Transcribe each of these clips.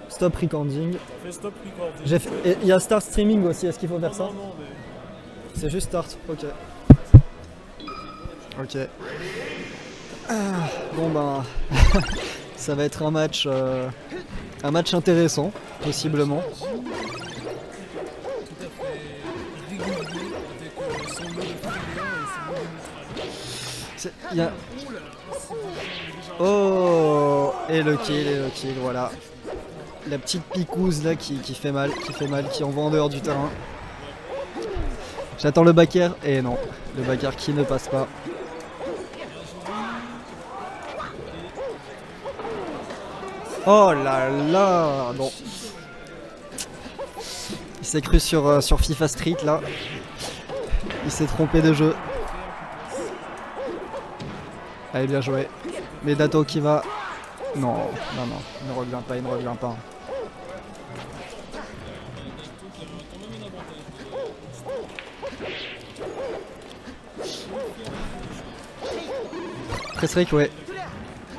Stop recording. Fais stop recording. Il y a start streaming aussi, est-ce qu'il faut faire ça? Non, non, mais... C'est juste start, ok. Ok. Ah, bon ben, ça va être un match intéressant, possiblement. Tout à fait régulier avec son lot de clients et son lot de C'est- il y a- Oh, et le kill, voilà. La petite picouse là qui fait mal, qui envoie en dehors du terrain. J'attends le back air, et non, le back air qui ne passe pas. Oh là là, bon. Il s'est cru sur FIFA Street là. Il s'est trompé de jeu. Allez, bien joué. Mais Dato qui va... Non, non, non, il ne revient pas, il ne revient pas. Press rec, ouais.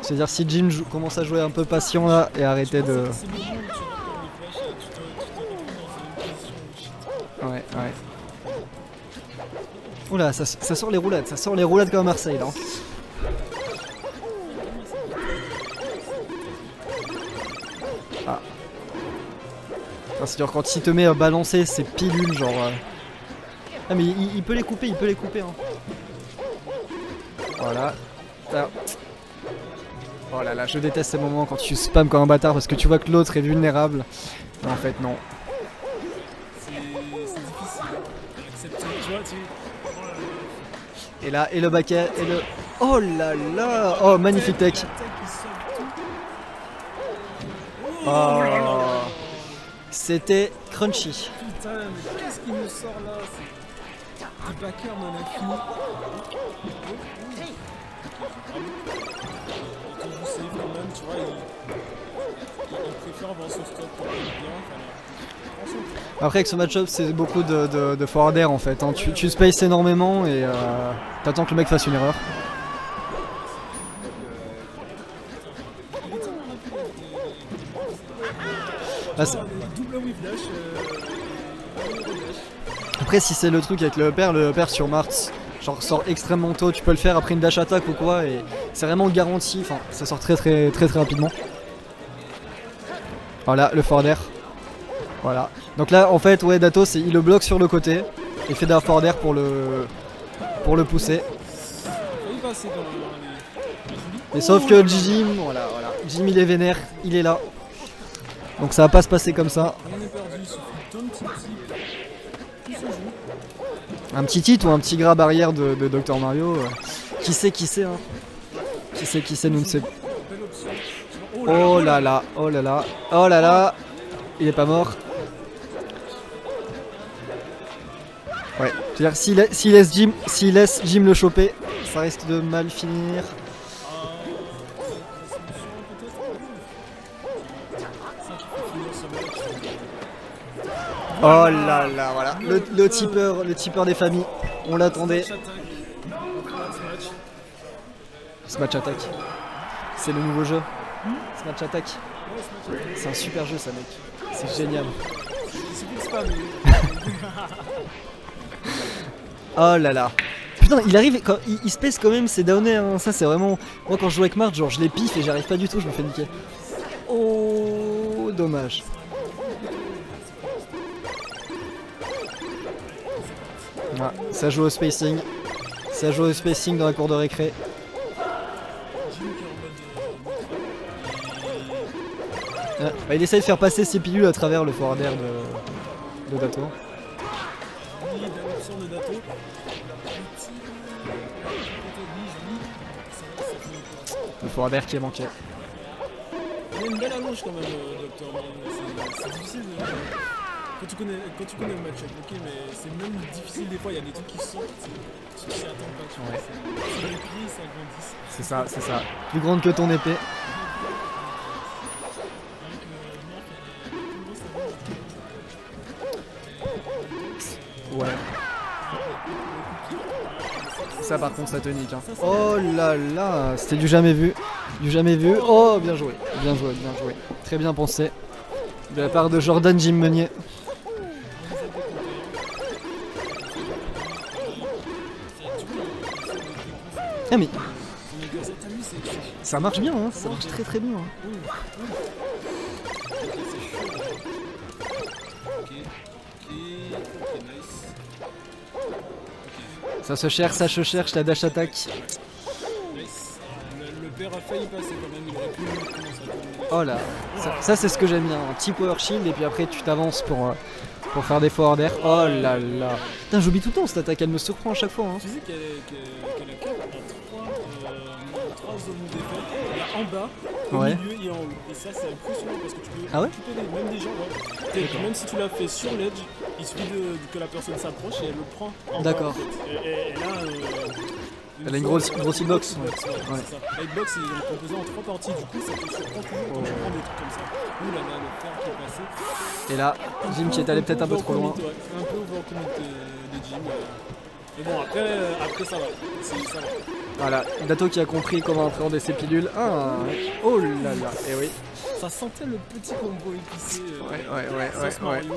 C'est-à-dire si Jim commence à jouer un peu patient là et arrêter de... Ouais, ouais. Oula, ça sort les roulades comme à Marseille là. Ah. C'est-à-dire quand il te met à balancer ses pilules genre... Ah mais il peut les couper, hein. Voilà. Ah. Oh là là, je déteste ces moments quand tu spams comme un bâtard parce que tu vois que l'autre est vulnérable. Mais en fait non. C'est difficile d'accepter, tu vois, Et là, et le baquet, et le... Oh là là. Oh, magnifique tech. Oh. C'était crunchy. Putain, mais qu'est-ce qui nous sort là? C'est du backer non infini. Quand vous savez quand même, tu vois, il préfère avoir ce stop pour aller bien. Après avec ce match-up c'est beaucoup de forward air en fait, hein. Tu spaces énormément et t'attends que le mec fasse une erreur. Là, double whiplash. après si c'est le truc avec le upper sur Martz genre sort extrêmement tôt, tu peux le faire après une dash attack ou quoi et c'est vraiment garanti, enfin ça sort très rapidement. Voilà le forward air. Voilà. Donc là en fait ouais Dato il le bloque sur le côté et fait d'un forward air pour le pousser. Mais sauf que Jim, voilà, Jim il est vénère, il est là. Donc ça va pas se passer comme ça. Un petit hit ou un petit grab arrière de Dr Mario. Qui sait hein. Qui sait, nous ne sais. Oh là là, oh là là, oh là là. Il est pas mort. Ouais, c'est-à-dire s'il laisse Jim le choper, ça risque de mal finir. Oh là là, voilà, le tipper des familles, on l'attendait. Smash Attack, c'est le nouveau jeu. Smash Attack, c'est un super jeu ça mec, c'est génial. Oh là là. Putain, il arrive, il se pèse quand même, c'est downer, hein. Ça c'est vraiment... Moi quand je joue avec Marthe, genre je les piffe et j'arrive pas du tout, je me fais niquer. Oh, dommage. Ouais, ça joue au spacing. Ça joue au spacing dans la cour de récré. Ouais, bah, il essaye de faire passer ses pilules à travers le forward air de Dato. Le forward air qui est manqué. Il a une belle allonge quand même, Docteur. C'est difficile. Quand tu connais le match-up, ok, mais c'est même difficile des fois. Il y a des trucs qui sortent. Tu t'y attends pas, tu vois. C'est les pieds, ça grandit. C'est ça. Plus grande que ton épée. Ouais. Ça par contre ça te nique hein. Oh là là, c'était du jamais vu. Oh bien joué. Très bien pensé. De la part de Jordan Jim Meunier. Ah mais ça marche bien, hein, ça marche très très bien. Hein. Ok, nice. Ça se cherche la dash attack. Nice. Le père a failli passer quand même, il aurait pu commencer à tourner. Oh là, ça c'est ce que j'aime bien, un petit power shield et puis après tu t'avances pour faire des forward air. Oh là là. Putain, j'oublie tout le temps cette attaque, elle me surprend à chaque fois. Hein. Tu sais qu'elle a 3 zones de défense. Il y a en bas, au Ouais. milieu et en haut. Et ça c'est impressionnant parce que tu peux Ah ouais récupérer même des gens. Ouais. Même si tu l'as fait sur l'edge, il suffit que la personne s'approche et elle le prend en bas. D'accord. En fait. Et là, Elle a une grosse hitbox. Ouais. Ouais. C'est ça. La hitbox est composée en 3 parties, du coup ça te surprend toujours quand tu prends des trucs comme ça. Ouh là là, le fer qui est passé. Et là, Jim qui est allé peut-être un peu trop loin. Ouais, un peu overcommit de Jim. Mais bon, après ça va. Ça va. Voilà, Dato qui a compris comment appréhender ses pilules. Ah, oh là là, et oui. Ça sentait le petit combo épicé. Sauce Ouais. Mario.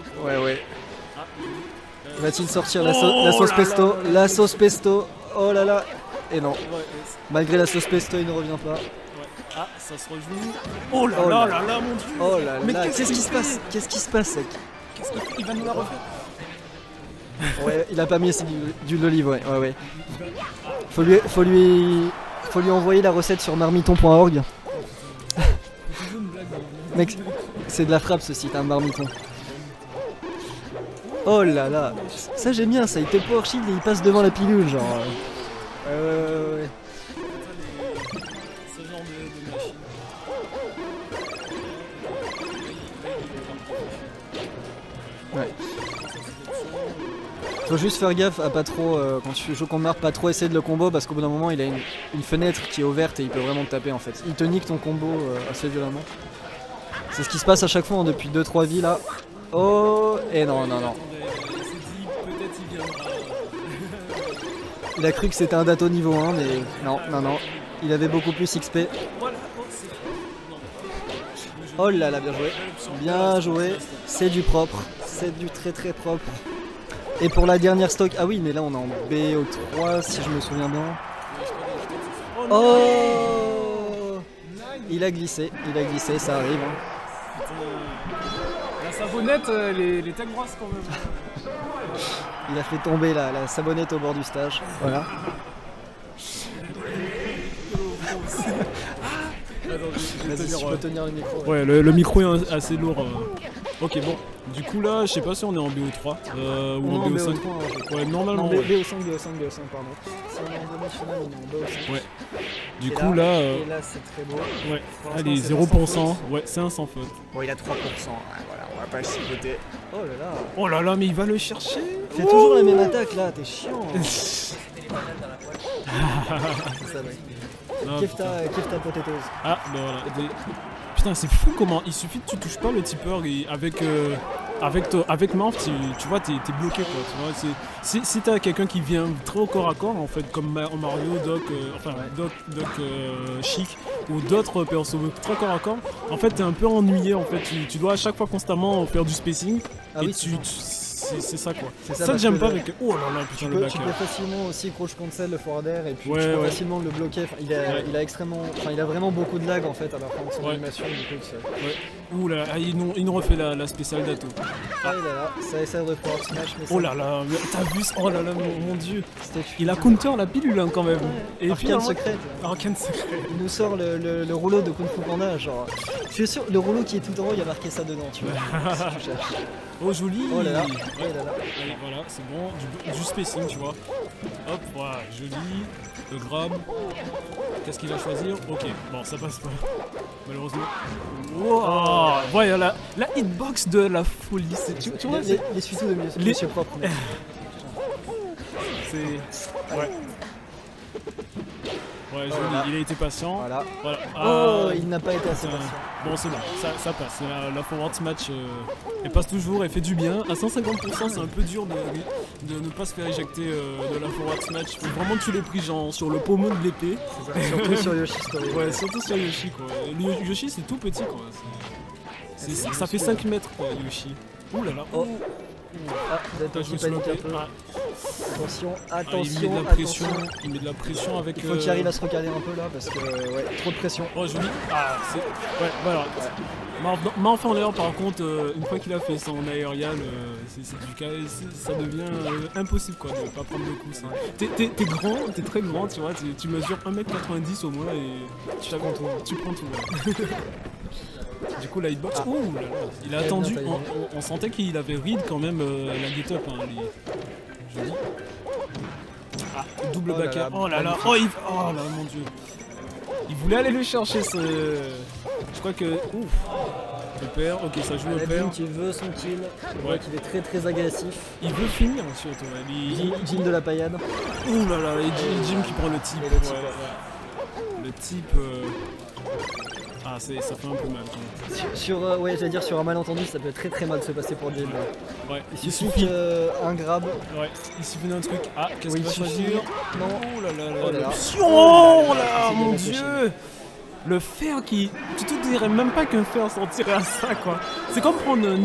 Ah, Va-t-il sortir la sauce pesto? La sauce pesto, oh là là. Et non, malgré la sauce pesto, il ne revient pas. Ah, ça se rejoue. Oh là là, mon dieu. Oh là Mais là, qu'est-ce qu'est-ce qui se passe? Qu'est-ce qui se passe, mec? Qu'est-ce qu'il va nous la refaire? Ouais, il a pas mis assez d'huile d'olive, ouais. Faut lui envoyer la recette sur marmiton.org. Mec, c'est de la frappe ceci, t'as un marmiton. Oh là là, ça j'aime bien, ça, il te power shield et il passe devant la pilule, genre. Ouais. Ce genre de machine. Ouais. Faut juste faire gaffe à pas trop, quand tu joues contre Marc, pas trop essayer de le combo parce qu'au bout d'un moment il a une fenêtre qui est ouverte et il peut vraiment te taper en fait. Il te nique ton combo assez violemment. C'est ce qui se passe à chaque fois hein, depuis 2-3 vies là. Oh, et non. Il s'est dit, peut-être il viendra. Il a cru que c'était un dato niveau 1 mais non. Il avait beaucoup plus XP. Voilà, c'est Oh là là, bien joué. C'est du propre, c'est du très très propre. Et pour la dernière stock, ah oui mais là on est en BO3 si je me souviens bien. Oh, il a glissé, ça arrive. Hein. La savonnette, les tech grosses quand même. Il a fait tomber la savonnette au bord du stage. Voilà. Vas-y, si tu peux tenir le micro. Ouais, le micro est assez lourd. Ok, bon. Du coup, là, je sais pas si on est en BO3 ou en BO5. Ouais, normalement. Non, ouais. BO5, pardon. Si on est en demi-finale, on est en BO5. Ouais. Du Et coup, là. Et là, c'est très beau. Ouais. Pour Allez, l'instant, 0%. Ouais, c'est un sans faute. Bon, il a 3%. Voilà, on va pas s'y voter. Oh là là. Oh là là, mais il va le chercher. Fais toujours la même attaque là, t'es chiant. Hein. C'est ça, mec. Ah, Kiffe ta potatoes. Ah, bah voilà. Putain, c'est fou comment il suffit que tu touches pas le tipper et avec Marv, tu vois, t'es bloqué quoi. Tu vois, si t'as quelqu'un qui vient très au corps à corps, en fait, comme Mario, Doc, Chic ou d'autres persos très corps à corps, en fait, t'es un peu ennuyé. En fait, tu dois à chaque fois constamment faire du spacing. Ah et oui, c'est ça quoi. C'est Ça ça, que j'aime pas parce que avec. Oh là là, putain, le Tu backer. peux facilement aussi crouch cancel le forward air et puis Ouais, tu peux ouais. facilement le bloquer. Enfin, il a vraiment beaucoup de lag en fait à l'apprendre son animation du coup. Ouh là, ah, il nous refait la spéciale d'Ato. Ah là là, ça essaie de forward smash mais Oh là là, mais t'as vu ça? Oh là là, mon dieu. c'était Il a counter la pilule hein, quand même. Et Arcane finalement- secret. Arcane secret. Il nous sort le rouleau de Kung Fu Panda, genre. Je suis sûr, le rouleau qui est tout en haut, il y a marqué ça dedans, tu vois. Si tu cherches. Oh joli. Oh là là, Allez, oh là là. voilà, c'est bon. Du spacing, tu vois. Hop, voilà, joli. Le grab. Qu'est-ce qu'il va choisir? Ok, bon, ça passe pas. Malheureusement. Wow. Ouais, la hitbox de la folie. Tu vois, Les suitos de Monsieur Propre. mec. c'est. Ouais. Ouais, joli. Voilà. Il a été patient. Voilà. Voilà. Oh, Ah, il n'a pas été assez putain. patient. Bon, c'est bon, ça passe. La forward match, elle passe toujours, elle fait du bien. À 150%, c'est un peu dur de ne pas se faire éjecter de la forward match. Faut vraiment que tu l'aies pris genre sur le pommeau de l'épée. C'est ça. Surtout sur Yoshi Story. Ouais, surtout sur Yoshi quoi. Le Yoshi, c'est tout petit quoi. Ça fait 5 mètres Yoshi. Ouh là là. Oh. Ah, T'as Dato joué qui sur le panique un pied. peu. Ah, Attention, il met attention, de la pression. attention. Il met de la pression avec. Il faut qu'il arrive à se recaler un peu là parce que ouais, trop de pression. Oh joli. Ah c'est. Ouais voilà. Mais enfin en l'air par contre, une fois qu'il a fait son aérial, c'est du cas, ça devient impossible quoi de pas prendre de coups. T'es grand, t'es très grand, tu vois, tu mesures 1m90 au moins et tu prends tout. Tu prends tout. Ouais. Du coup la hitbox, ouh là là, il a Très attendu, bien, on sentait qu'il avait read quand même la get up. Hein, joli. Ah, double Oh là backer, là, oh là là, oh là mon dieu. Il voulait aller le chercher ce. Je crois que. Ouf. Le père, ok ça joue le père. Jim qui veut son kill, on voit Ouais. qu'il est très très agressif. Il veut finir surtout. Ouais. Jim de la paillade. Ouh là là, et Jim qui prend le type. Et le type, Ouais, ouais. ouais. Le type. Ah ça fait un peu mal quand même. Ouais, j'allais dire sur un malentendu, ça peut très très mal se passer pour Jim. Ouais. Il suffit qu'un grab. Ouais, il suffit d'un truc. Ah, qu'est-ce Oui, qu'il va il suffit. choisir? Non. Oh là là là. Oh là là. l'option. Oh là là, là, c'est mon bien dieu. Le fer qui. Tu te dirais même pas qu'un fer sortirait à ça quoi. C'est comme prendre un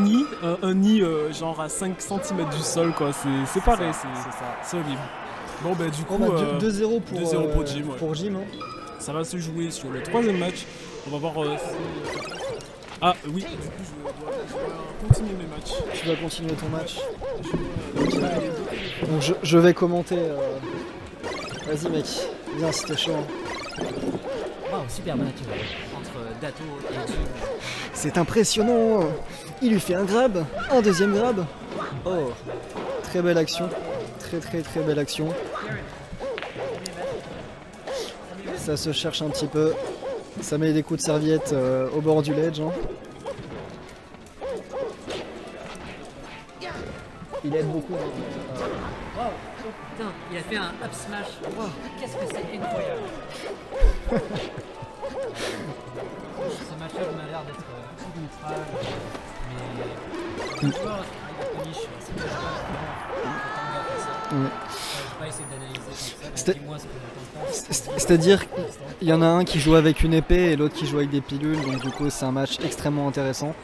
nid genre à 5 cm du sol quoi. C'est pareil, c'est horrible. Bon bah du coup. Bon, bah, 2-0 pour, 2-0 pour Jim, ouais. pour Jim. Hein. Ça va se jouer sur le troisième match. On va voir. Ah oui, du coup je dois continuer mes matchs. Tu vas continuer ton match. Donc je vais commenter. Vas-y mec, viens si t'es chaud. Hein. Wow, super match entre Dato et Jim. C'est impressionnant. Il lui fait un grab, un deuxième grab. Oh, très belle action. Très très très belle action. Ça se cherche un petit peu. Ça met des coups de serviette au bord du ledge. Hein. Il aide beaucoup. Hein. Wow, oh putain, il a fait un up smash. Wow, qu'est-ce que c'est incroyable. Ce match-up m'a l'air d'être tout neutral, mais le joueur arrive à punish, c'est que le joueur vraiment fait ça. Ouais. Je vais pas essayer d'analyser comme ça, C'était- mais dis-moi ce que vous en pensez. C'est-à-dire qu'il y en a un qui joue avec une épée et l'autre qui joue avec des pilules, donc du coup c'est un match extrêmement intéressant.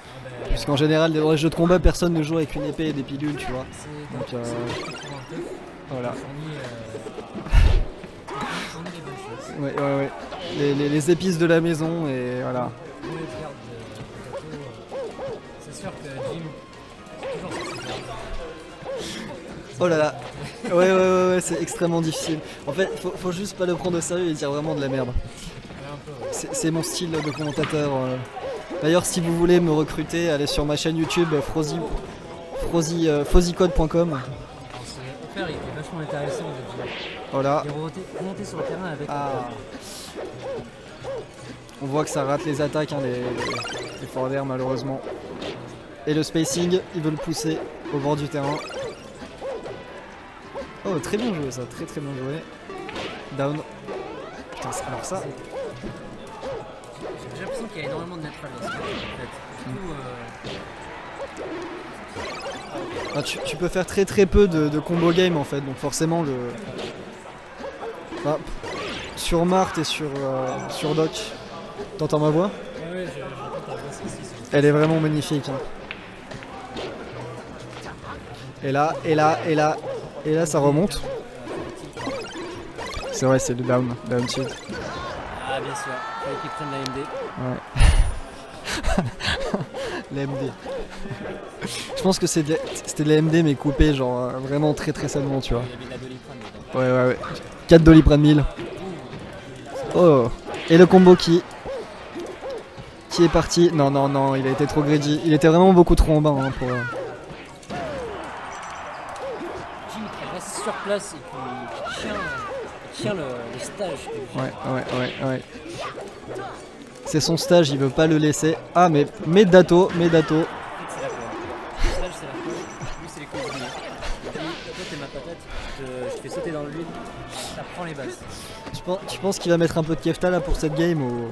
Puisqu'en général, dans les jeux de combat, personne ne joue avec une épée et des pilules, tu vois. C'est Donc, donc c'est voilà. fournit les bonnes choses. Ouais, ouais, ouais. Les épices de la maison et voilà. Nous, les frères de Dato, c'est sûr que Jim, c'est toujours sur ses gardes. Oh là là. Ouais, c'est extrêmement difficile. En fait, faut juste pas le prendre au sérieux et dire vraiment de la merde. Ouais, un peu, ouais. C'est mon style de commentateur. D'ailleurs, si vous voulez me recruter, allez sur ma chaîne YouTube fozicode.com. Alors, ce père, il était vachement intéressant de Jim. Voilà. Il est remonté sur le terrain avec Ah. On voit que ça rate les attaques, hein, les forwards malheureusement. Et le spacing, il veut le pousser au bord du terrain. Oh, très bien joué ça, très très bien joué. Down. Putain, alors ça. J'ai l'impression qu'il y a énormément de natural dans ce match, en fait. Surtout, Ah, tu peux faire très très peu de combo game en fait, donc forcément le. Ah, sur Marthe et sur Doc. T'entends ma voix? ouais, j'entends ta voix aussi. Elle est vraiment magnifique. Hein. Et là, ça remonte. C'est vrai, c'est le down tilt. Ah, bien sûr, il fallait qu'il prenne la MD. Ouais. L'AMD. Je pense que c'était de l'AMD mais coupé genre vraiment très très salement, tu vois. Il y avait de la doliprane dedans. Ouais. 4 Doliprane 1000. Oh. Et le combo qui est parti. Non, il a été trop greedy. Il était vraiment beaucoup trop en bas hein, pour. Jim qui reste sur place et qui tient le stage. Ouais. C'est son stage, il veut pas le laisser. Ah mais Dato. En fait, c'est la colle. Le stage, c'est la colle. Lui, c'est les cuisiniers. Il dit, toi, t'es ma patate, je te fais sauter dans l'huile, ça prend les bases. Tu penses qu'il va mettre un peu de kefta là pour cette game ou.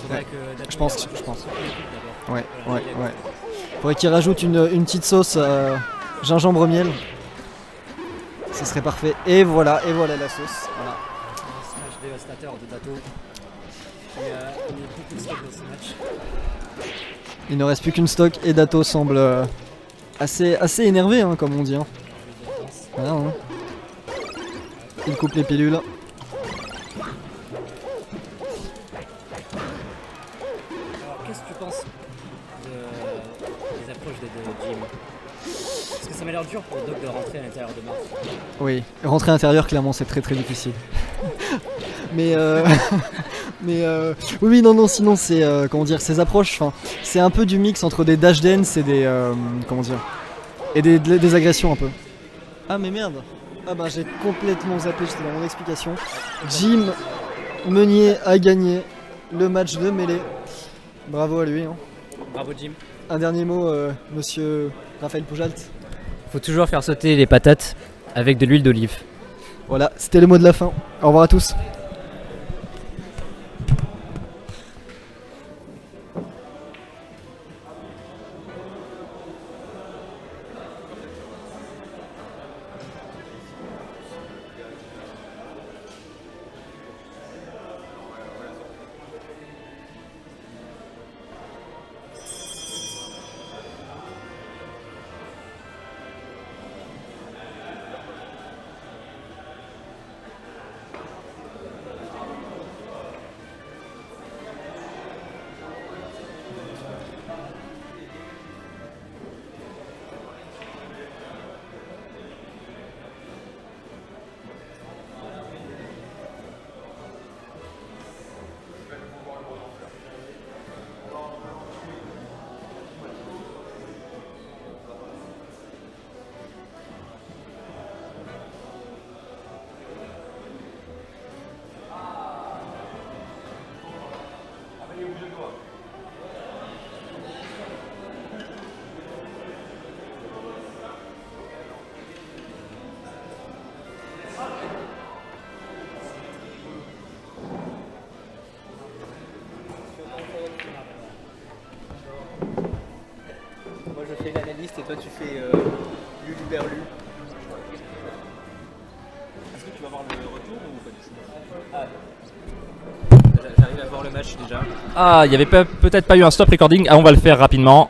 Faudrait Ouais. que Dato Je pense. il d'abord. Ouais. Voilà, il a- Faudrait qu'il rajoute une petite sauce gingembre miel. Ce serait parfait. Et voilà la sauce. Voilà. Un smash dévastateur de Dato. Il y a beaucoup de steak dans ce match. Il ne reste plus qu'une stock et Dato semble assez énervé, hein, comme on dit. Hein. Voilà, hein. Il coupe les pilules. Alors, qu'est-ce que tu penses des approches de Jim? Parce que ça m'a l'air dur pour Doc de rentrer à l'intérieur de Mars. Oui, rentrer intérieur, clairement, c'est très très difficile. mais oui, non, sinon c'est comment dire, ces approches, c'est un peu du mix entre des dash dance et des comment dire, et des agressions un peu. Ah mais merde. Ah bah j'ai complètement zappé, j'étais dans mon explication. Jim Meunier a gagné le match de mêlée. Bravo à lui. Hein. Bravo Jim. Un dernier mot, monsieur Raphaël Poujalt. Faut toujours faire sauter les patates avec de l'huile d'olive. Voilà, c'était le mot de la fin. Au revoir à tous. Moi je fais l'analyste et toi tu fais Luluberlu. Est-ce que tu vas voir le retour ou pas du tout? J'arrive à voir le match déjà. Ah, il n'y avait peut-être pas eu un stop recording. Ah, on va le faire rapidement.